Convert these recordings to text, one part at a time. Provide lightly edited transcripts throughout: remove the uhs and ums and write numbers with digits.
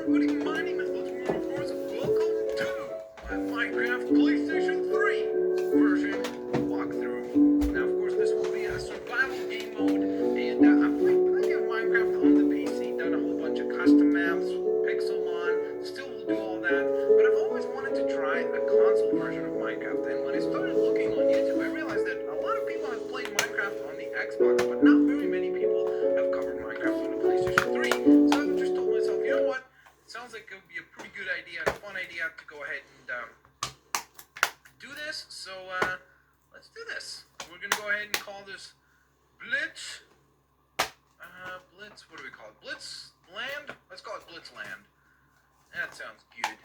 everybody, my name is Wilson, and of course, welcome to my Minecraft PlayStation 3 version walkthrough. Now, of course, this will be a survival game mode, and I've played plenty of Minecraft on the PC, done a whole bunch of custom maps, Pixelmon, still will do all that, but I've always wanted to try a console version of Minecraft, and when I started looking on YouTube, I realized that a lot of people have played Minecraft on the Xbox, but not very many people have covered Minecraft on the PlayStation 3, so I just told myself, you know what? Sounds like it would be a pretty good idea, a fun idea to go ahead and do this. So let's do this. We're gonna go ahead and call this Blitz. Blitz. What do we call it? Blitz Land. Let's call it Blitz Land. That sounds good.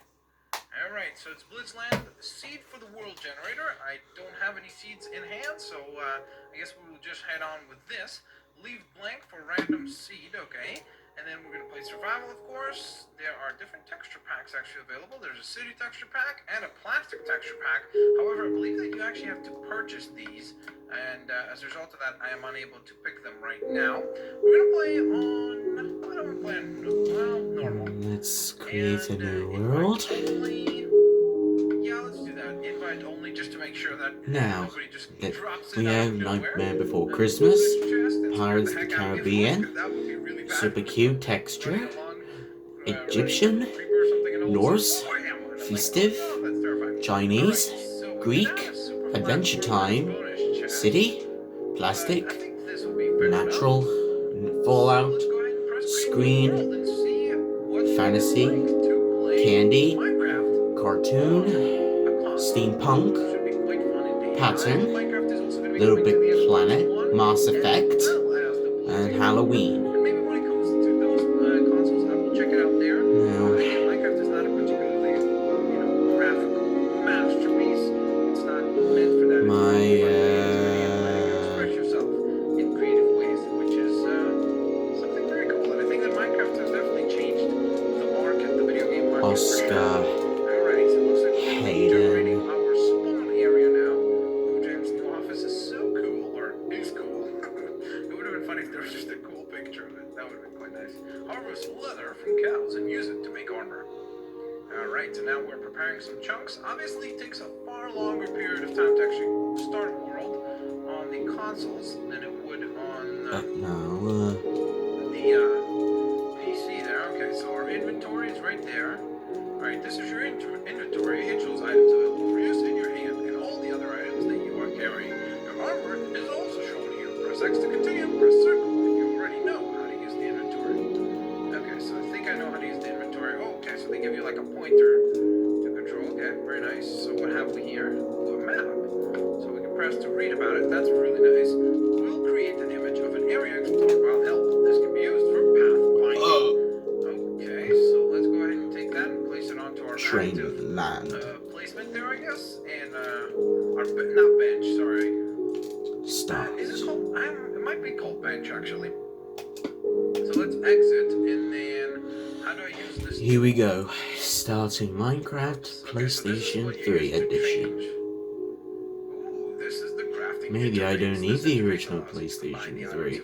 All right. So it's Blitz Land. Seed for the world generator. I don't have any seeds in hand, so I guess we will just head on with this. Leave blank for random seed. Okay. And then we're going to play survival, of course. There are different texture packs actually available. There's a city texture pack and a plastic texture pack. However, I believe that you actually have to purchase these. And as a result of that, I am unable to pick them right now. We're going to play on... What am I playing? Well, normal. Let's create a new world. Yeah, let's do that. Invite only, just to make sure that Now, nobody just drops we it out have of nowhere. Nightmare Before Christmas, Pirates Pirates of the Caribbean, super cute texture, Egyptian, Norse, festive, Chinese, Greek, Adventure Time, City, Plastic, Natural, Fallout, Screen, Fantasy, Candy, Cartoon, Steampunk, Pattern, Little Big Planet, Mass Effect, and Halloween. Maybe when it comes to those consoles, I will check it out there. Now, Minecraft is not a particularly, graphical masterpiece. It's not meant for that. Express yourself in creative ways, which is something very cool. And I think that Minecraft has definitely changed the market, the video game market. Oscar, Alright, so it looks like we're generating Hayden. our spawn area now. Boojam's new office is so cool, or is cool. It would have been funny if there was just a cool picture of it. That would have been quite nice. Harvest leather from cows and use it to make armor. Alright, so now we're preparing some chunks. Obviously, it takes a far longer period of time to actually start a world on the consoles than it would on the PC there. Okay, so our inventory is right there. Alright, this is your inventory. It shows items available for use in your hand and all the other items that you are carrying. Your armor is also shown here. Press X to continue, press circle if you already know how to use the inventory. Okay, so I think I know how to use the inventory. Oh, okay, so they give you like a pointer to control. Okay, very nice. So what have we here? Oh, a map. So we can press to read about it. That's really nice. We'll create an image of an area explored while help. This can be used for pathfinding. Okay, so let's go ahead and take that and place it onto our Train active, of land. placement there, I guess. And our not bench, sorry. Stop. Is it called? It might be called bench actually. So let's exit, and then how do I use this? Here we go. Starting Minecraft PlayStation 3 edition. Ooh, this is the crafting. Maybe I don't need the original PlayStation 3.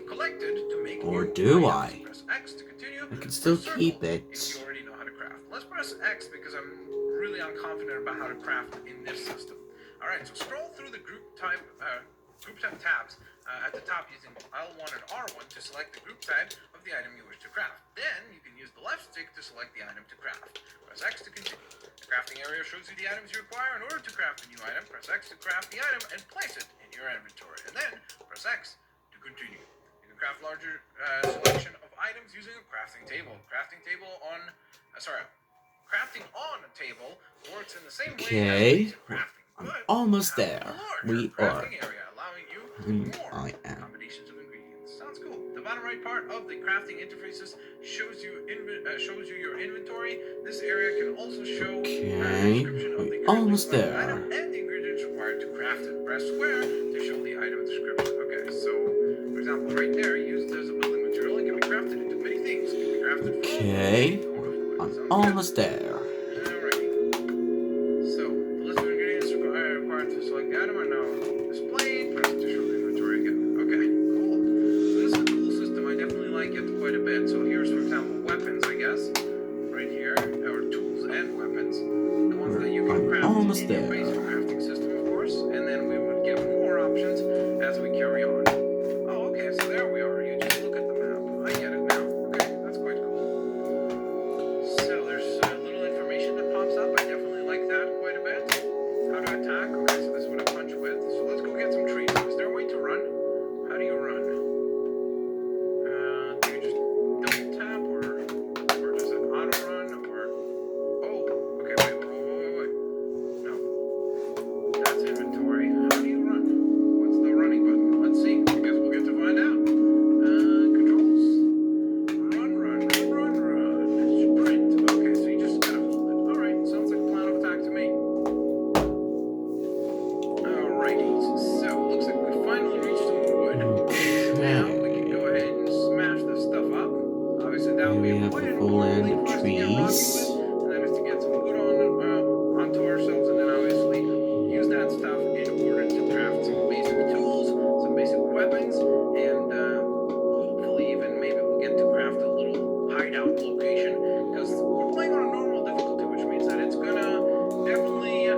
Or do I? I can still keep it. If you already know how to craft. Let's press X because I'm really unconfident about how to craft in this system. Alright, so scroll through the group type tabs at the top using L1 and R1 to select the group type of the item you wish to craft. Then you can use the left stick to select the item to craft. Press X to continue. The crafting area shows you the items you require in order to craft a new item. Press X to craft the item and place it in your inventory. And then press X to continue. You can craft larger selection of items using a crafting table. Crafting on a table works in the same way as crafting. I'm almost there. We are. And I am. Combinations of ingredients. Sounds cool. The bottom right part of the crafting interfaces shows you your inventory. This area can also show a description of the almost there. Item and the ingredients required to craft it. Press square to show the item description. Okay, so for example, right there, used as a building material, it can be crafted into many things. It can be crafted from Okay, I'm almost there. So, the list of ingredients required to select the item are now displayed. Press to show the inventory again. Okay, cool. So this is a cool system. I definitely like it quite a bit. So here's, for example, weapons, I guess. Right here. Cutting up the full land of trees. And that is to get some wood onto ourselves, and then obviously use that stuff in order to craft some basic tools, some basic weapons, and hopefully even maybe we'll get to craft a little hideout location, because we're playing on a normal difficulty, which means that it's gonna definitely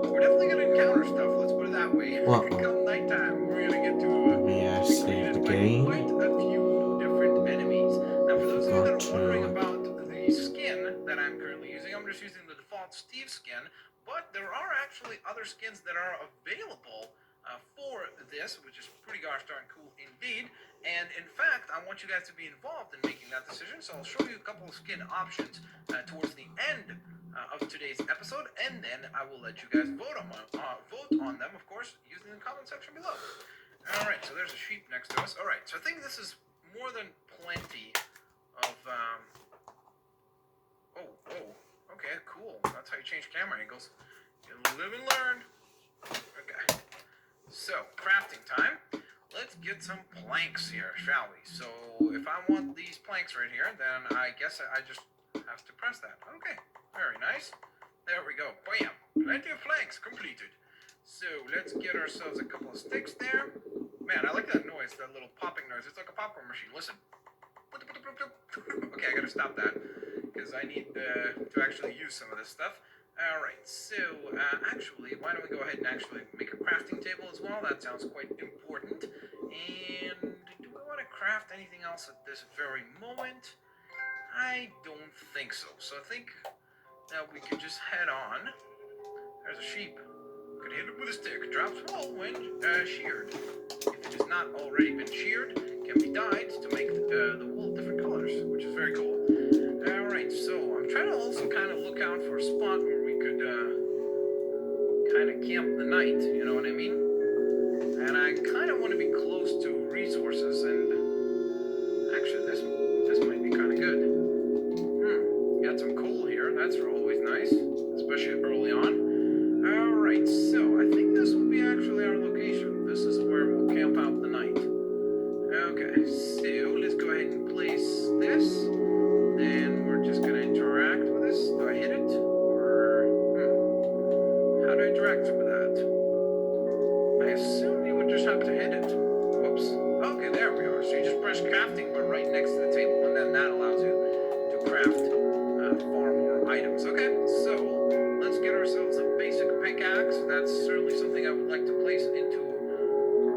we're definitely gonna encounter stuff. Let's put it that way. Come nighttime, we're gonna get to Save the game. quite a few different enemies. Now, for those of you that are wondering to- about the skin that I'm currently using, I'm just using the default Steve skin, but there are actually other skins that are available for this, which is pretty gosh darn cool indeed. And in fact, I want you guys to be involved in making that decision, so I'll show you a couple of skin options towards the end of today's episode, and then I will let you guys vote on them, of course, using the comment section below. Alright, so there's a sheep next to us. Alright, so I think this is more than plenty of, okay, cool. That's how you change camera angles. You live and learn. Okay. So, crafting time. Let's get some planks here, shall we? So, if I want these planks right here, then I guess I just have to press that. Okay, very nice. There we go. Bam! Plenty of planks completed. So, let's get ourselves a couple of sticks there. Man, I like that noise, that little popping noise. It's like a popcorn machine. Listen. Okay, I gotta stop that, because I need to actually use some of this stuff. Alright, so, actually, why don't we go ahead and actually make a crafting table as well? That sounds quite important. And do we want to craft anything else at this very moment? I don't think so. So I think that we could just head on. There's a sheep. Could hit it with a stick. Drops wool when sheared. If it has not already been sheared, can be dyed to make the wool different colors, which is very cool. Alright, so I'm trying to also kind of look out for a spot where we could kind of camp the night, you know what I mean? And I kind of want to be close to resources, and actually this might be kind of good. Got some coal here, that's always nice, especially early on. Alright, so I think this will be actually our location. This is where we'll camp out the night. Okay, so let's go ahead and place this. Then we're just gonna interact with this. Do I hit it? Or how do I interact with that? I assume you would just have to hit it. Whoops. Okay, there we are. So you just press crafting, but right next to the table, and then that allows you to craft far more items. Okay, so let's get ourselves a basic pickaxe. That's certainly something I would like to place into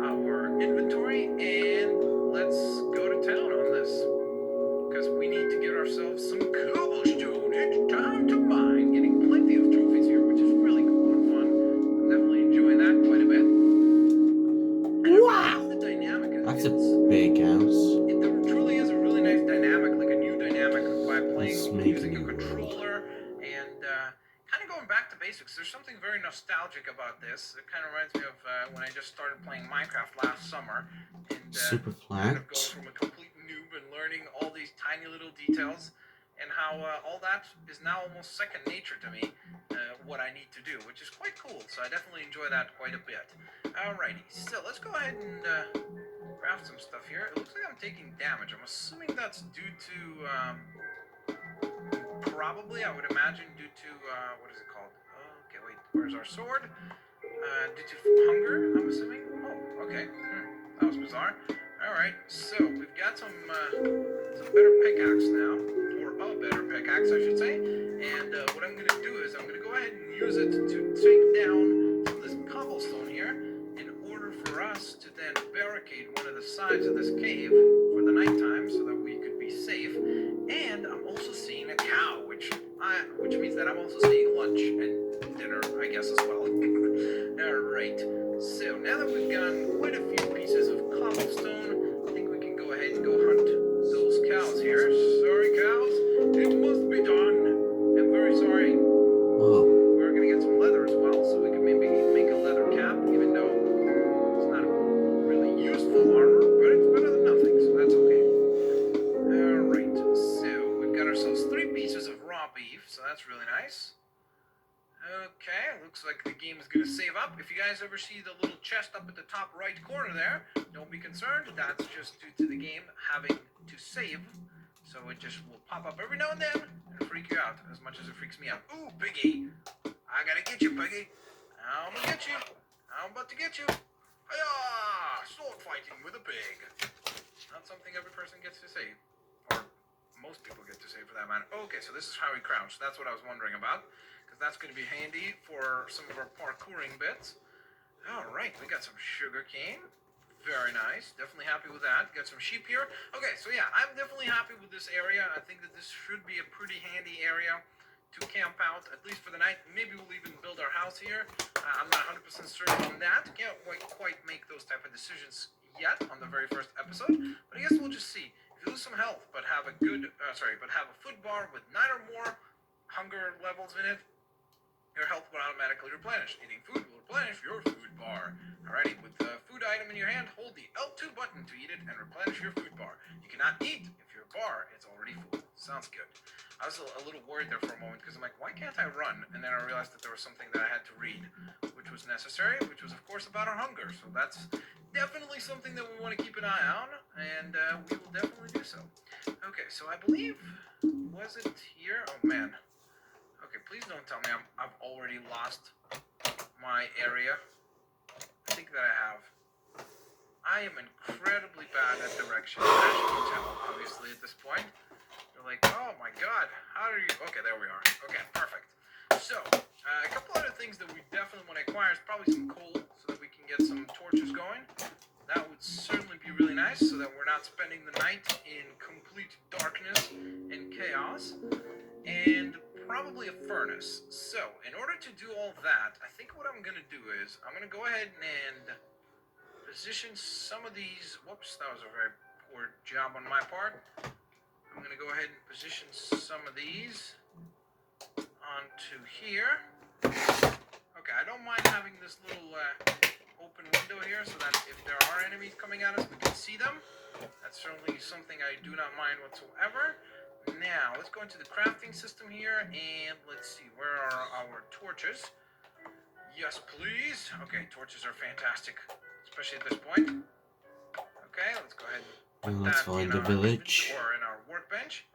our inventory, and let's go to town on this, because we need to get ourselves some cobblestone. It's time to mine. Getting plenty of trophies here, which is really cool and fun. I'm definitely enjoying that quite a bit. And Wow! the dynamic is, That's a big house. there truly is a really nice dynamic, like a new dynamic by Let's playing make using a a new controller and kind of going back to basics. There's something very nostalgic about this. It kind of reminds me of when I just started playing Minecraft last summer, and Super kind of going plant. from a complete noob and learning all these tiny little details, and how all that is now almost second nature to me, what I need to do, which is quite cool. So I definitely enjoy that quite a bit. Alrighty, so let's go ahead and craft some stuff here. It looks like I'm taking damage. I'm assuming that's due to probably, I would imagine, due to what is it called? Okay, wait, where's our sword? Due to hunger, I'm assuming. Oh, okay. That was bizarre. Alright, so we've got some better pickaxe now, or a better pickaxe, I should say. And what I'm going to do is I'm going to go ahead and use it to take down some of this cobblestone here in order for us to then barricade one of the sides of this cave for the nighttime so that we could be safe. And I'm also seeing a cow, which means that I'm also seeing lunch and dinner, I guess, as well. Alright, so now that we've gotten quite a few pieces of cobblestone, I think we can go ahead and go hunt those cows here. Sorry, cows, it must be done. I'm very sorry. Whoa. We're gonna get some leather as well, so we can maybe make a leather cap, even though it's not a really useful armor, but it's better than nothing, so that's okay. Alright, so we've got ourselves 3 pieces of raw beef, so that's really nice. Okay, looks like the game is going to save up. If you guys ever see the little chest up at the top right corner there, don't be concerned. That's just due to the game having to save So it just will pop up every now and then and freak you out as much as it freaks me out. Ooh, Piggy! I gotta get you, Piggy. I'm gonna get you. I'm about to get you. Hiya! Sword fighting with a pig. Not something every person gets to say. Or most people get to say for that matter. Okay, so this is how we crouch. That's what I was wondering about. Because that's going to be handy for some of our parkouring bits. Alright, we got some sugar cane. Very nice. Definitely happy with that. Got some sheep here. Okay, so yeah, I'm definitely happy with this area. I think that this should be a pretty handy area to camp out, at least for the night. Maybe we'll even build our house here. I'm not 100% certain on that. Can't quite make those type of decisions yet on the very first episode. But I guess we'll just see. If you lose some health, but have a good, but have a food bar with 9 or more hunger levels in it, your health will automatically replenish. Eating food will replenish your food bar. Alrighty, with the food item in your hand, hold the L2 button to eat it and replenish your food bar. You cannot eat if your bar is already full. Sounds good. I was a little worried there for a moment because I'm like, why can't I run? And then I realized that there was something that I had to read, which was necessary, which was of course about our hunger. So that's definitely something that we want to keep an eye on, and we will definitely do so. Okay, so I believe, was it here? Oh man. Okay, please don't tell me I've already lost my area. I think that I have. I am incredibly bad at directions, as you can tell, obviously, at this point. You're like, oh my god, how are you? Okay, there we are. Okay, perfect. So, a couple other things that we definitely want to acquire is probably some coal, so that we can get some torches going. That would certainly be really nice, so that we're not spending the night in complete darkness and chaos. And probably a furnace. So, in order to do all that, I think what I'm going to do is, I'm going to go ahead and position some of these, whoops, that was a very poor job on my part. I'm going to go ahead and position some of these onto here. Okay, I don't mind having this little open window here so that if there are enemies coming at us, we can see them. That's certainly something I do not mind whatsoever. Now, let's go into the crafting system here, and let's see, where are our torches? Yes, please. Okay, torches are fantastic, especially at this point. Okay, let's go ahead and put Let's that find in the our village. or in our workbench.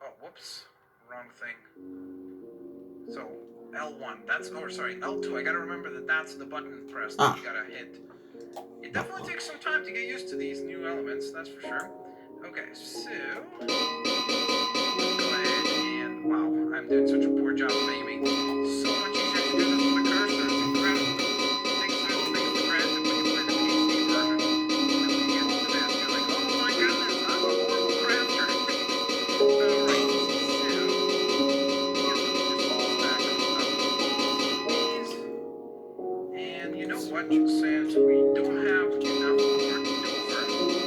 Oh, whoops, wrong thing. So, L1, that's, oh, sorry, L2, I gotta remember that that's the button press that you gotta hit. It definitely takes some time to get used to these new elements, that's for sure. Okay, so... Wow, I'm doing such a poor job of aiming. So much easier to do this with a cursor. It's incredible. Take certain things for granted when you play the PC version. And then when you get to this, you're like, oh my goodness, I'm a horrible crafter. Alright, so get those just all stacked up. And you know what? Since we don't have enough for a door,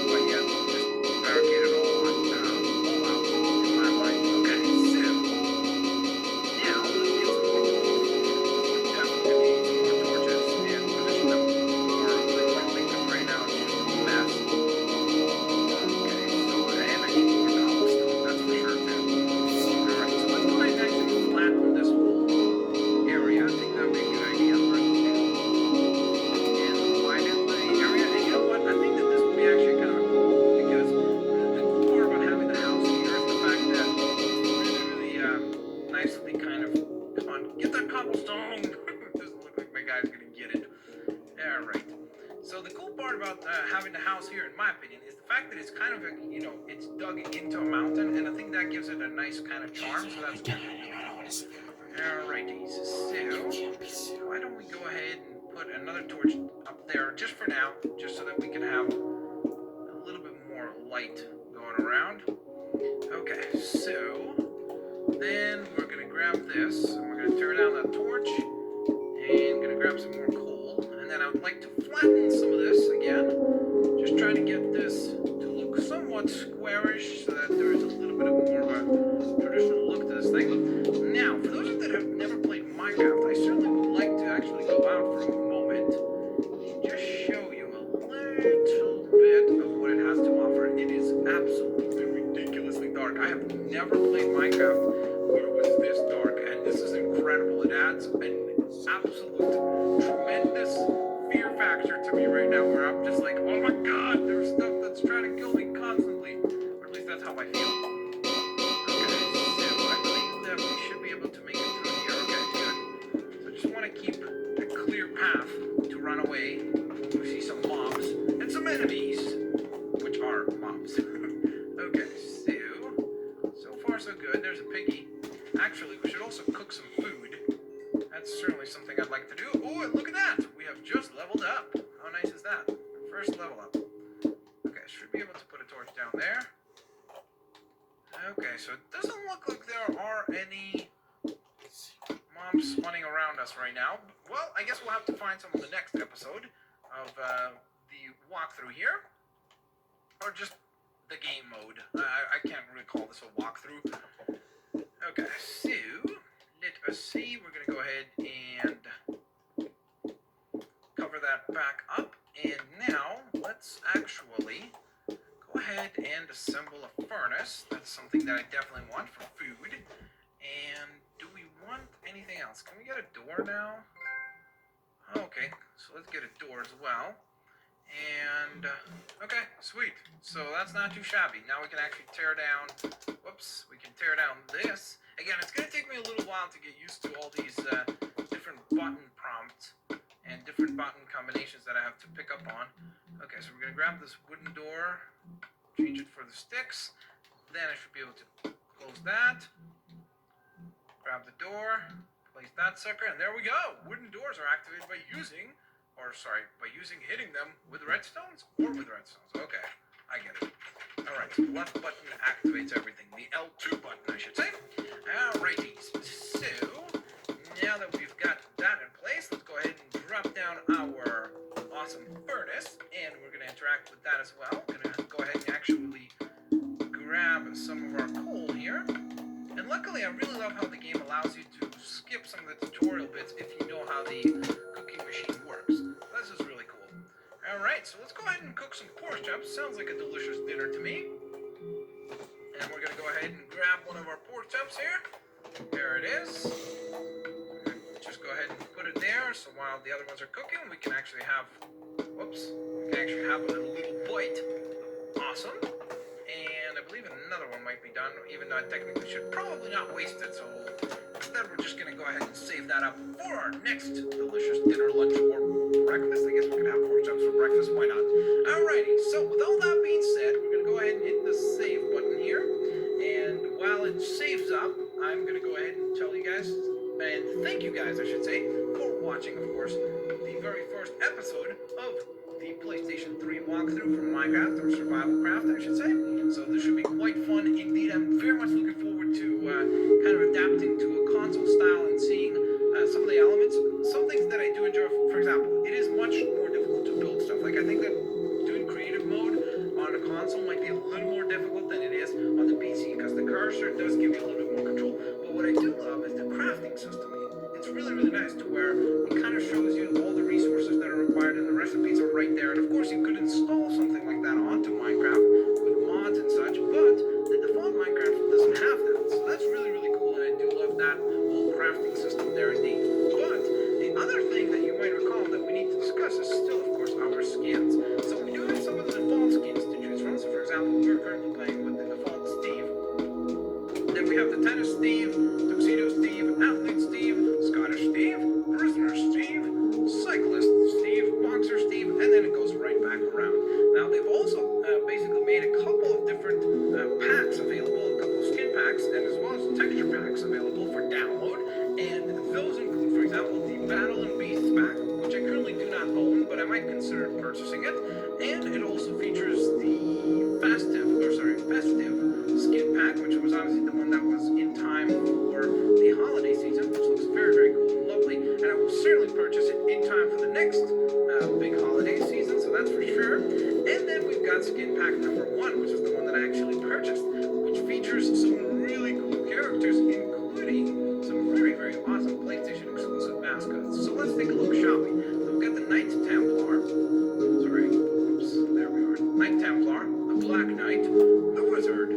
but yet we'll just barricade it all out in my mind. Okay, so now let's get some more coal. We definitely need some more torches and position them more appropriately because right now it's just a mess. Okay, so and I need more cobblestone, that's for sure too. Alright, so let's go ahead and actually flatten this whole area. I think that would be a good idea for us to do. And widen the area. And you know what? I think that this would be actually kind of cool because the cool part about having the house here is the fact that it's really nicely kind of, come on, get that cobblestone. Doesn't look like my guy's gonna get it. Alright. So the cool part about having the house here, in my opinion, is the fact that it's kind of, it's dug into a mountain, and I think that gives it a nice kind of charm. So that's really cool. Alrighties. So why don't we go ahead and put another torch up there just for now, just so that we can have a little bit more light going around. Okay, so then we're gonna grab this, and we're gonna turn on that torch, and gonna grab some more coal, and then I would like to flatten some of this again, just trying to get this to look somewhat squarish, so that there is a little bit of more of a traditional look to this thing. Now, for those of you that have never played Minecraft, I certainly would like to actually go out for a moment and just show you a little bit of what it has to offer. It is absolutely ridiculously dark. I have never played Minecraft where it was this dark, and this is incredible. It adds an absolute tremendous fear factor to me right now, where I'm just like, oh my god, there's stuff that's trying to kill me constantly. Or at least that's how I feel. so good. There's a piggy. Actually, we should also cook some food. That's certainly something I'd like to do. Oh, and look at that! We have just leveled up. How nice is that? First level up. Okay, should be able to put a torch down there. Okay, so it doesn't look like there are any mobs spawning around us right now. Well, I guess we'll have to find some on the next episode of the walkthrough here. Or just the game mode. I can't really call this a walkthrough. Okay, so let us see. We're going to go ahead and cover that back up. And now, let's actually go ahead and assemble a furnace. That's something that I definitely want for food. And do we want anything else? Can we get a door now? Okay, so let's get a door as well. And, okay, sweet. So that's not too shabby. Now we can actually tear down, whoops, we can tear down this. Again, it's going to take me a little while to get used to all these different button prompts and different button combinations that I have to pick up on. Okay, so we're going to grab this wooden door, change it for the sticks. Then I should be able to close that. Grab the door, place that sucker, and there we go. Wooden doors are activated by using hitting them with redstones or with redstones. Okay, I get it. Alright, so the left button activates everything. The L2 button, I should say. Alrighties. So, now that we've got that in place, let's go ahead and drop down our awesome furnace, and we're going to interact with that as well. Going to go ahead and actually grab some of our coal here. And luckily, I really love how the game allows you to skip some of the tutorial bits if you know how the cooking machine works. This is really cool. Alright, so let's go ahead and cook some pork chops. Sounds like a delicious dinner to me. And we're going to go ahead and grab one of our pork chops here. There it is. Just go ahead and put it there, so while the other ones are cooking, we can actually have, whoops, we can actually have a little bite. Awesome. And I believe another one might be done, even though I technically should probably not waste it, so instead we're just going to go ahead and save that up for our next delicious dinner, lunch, or breakfast. I guess we can have pork chops for breakfast, why not? Alrighty, so with all that being said, we're going to go ahead and hit the save button here, and while it saves up, I'm going to go ahead and tell you guys, and thank you guys, I should say, for watching, of course, the very first episode of the PlayStation 3 walkthrough from Minecraft, or Survival Craft, I should say. So this should be quite fun indeed. I'm very much looking forward to kind of adapting to a console style and seeing some of the elements. Some things that I do enjoy, for example, it is much more difficult to build stuff. Like, I think that doing creative mode on a console might be a little more difficult than it is on the PC, because the cursor does give you a little bit more control. But what I do love is the crafting system. It's really, really nice to where it kind of shows you all the resources that are required, and the recipes are right there. And of course, you could install something like that onto Minecraft with mods and such, but the default Minecraft doesn't have that. So that's really, really cool, and I do love that whole crafting system there indeed. But the other thing that you might recall that we need to discuss is still, of course, our skins. So we do have some of the default skins to choose from. So for example, we're currently playing with the default Steve. Then we have the Tennis Steve, Tuxedo Steve, Athlete Steve, Scottish Steve, Prisoner Steve, Cyclist Steve, Boxer Steve, and then it goes right back around. Now they've also basically made a couple of different packs available, a couple of skin packs, and as well as texture packs available for download. And those include, for example, the Battle and Beasts pack, which I currently do not own, but I might consider purchasing it. And it also features the festive skin pack, which was obviously the one that was in time for the holiday season, which looks very, very cool and lovely. And I will certainly purchase it in time for the next big holiday season, so that's for sure. And then we've got skin pack number 1, which is the one that I actually purchased, which features some really cool characters, including some very, very awesome PlayStation exclusive mascots. So let's take a look, shall we? So we've got the Knight Templar. Sorry, oops, there we are. Knight Templar, the Black Knight, the Wizard,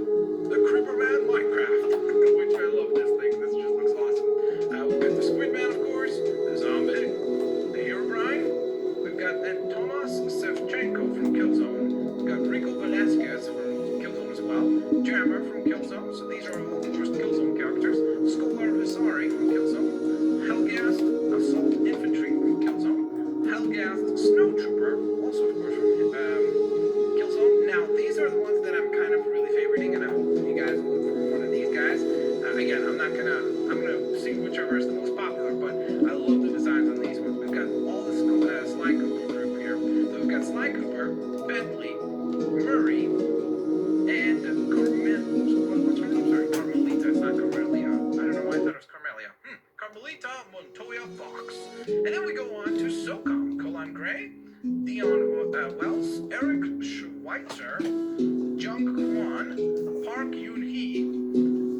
the Creeperman Minecraft, which I love this thing. This just looks awesome. We've got the Squidman, of course, the Zombie, the Herobrine. We've got then Tomas Sevchenko from Killzone. We've got Rico Velasquez from Killzone as well. Jammer from Killzone. So these are all, of course, Killzone characters. Scholar Visari from Killzone. Helghast Assault Infantry from Killzone. Helghast Snowtrooper, also of course from Killzone. Now these are the ones that I'm kind of really favoriting, and I hope you guys look for one of these guys. whichever is the most popular, but I love the designs on these ones. We've got all this Sly Cooper group here. So we've got Sly Cooper, Bentley, Murray, and what's her name? Sorry, Carmelita. It's not Carmelia. I don't know why I thought it was Carmelia. Carmelita Montoya Fox. And then we go on to SOCOM, Colin Gray, Dion Wells, Eric Schweitzer, Jung Kwan, Park Yoon-hee,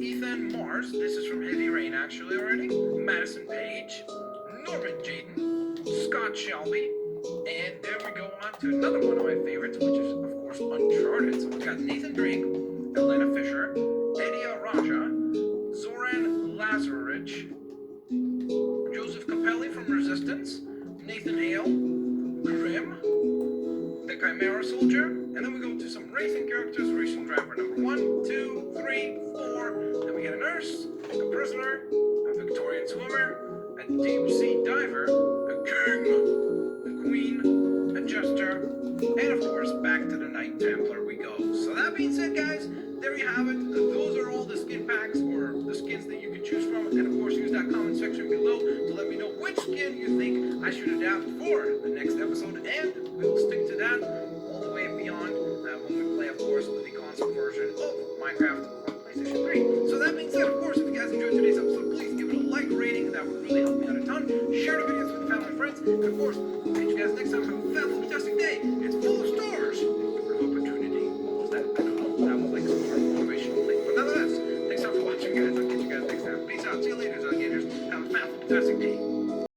Ethan Mars, this is from Heavy Rain actually already, Madison Page, Norman Jayden, Scott Shelby, and then we go on to another one of my favorites, which is of course Uncharted. So we've got Nathan Drake, Elena Fisher, Eddie Raja, Zoran Lazarevich, Joseph Capelli from Resistance, Nathan Hale, Grim, the Chimera Soldier, and then we go to some racing characters, racing driver number 1, 2, 3, 4, then we get a nurse, a prisoner, a Victorian swimmer, a deep sea diver, a king, a queen, a jester, and of course back to the Knight Templar we go. So that being said, guys, there you have it. Those are all the skin packs or the skins that you can choose from, and of course use that comment section below to let me know which skin you think I should adapt for the next episode, and we will stick to that all the way beyond when we play, of course, with the console version of Minecraft on PlayStation 3. So that being said, of course, if you guys enjoyed today's episode, please give it a like rating. That would really help me out a ton. Share the videos with family and friends, and of course, we'll catch you guys next time. Have a fantastic day. It's full of stars. Of opportunity. What was that? I don't know. That was like some sort of motivational thing. But nonetheless, thanks for watching, guys. I'll catch you guys next time. Peace out. See you later, alligators. Have a fantastic day.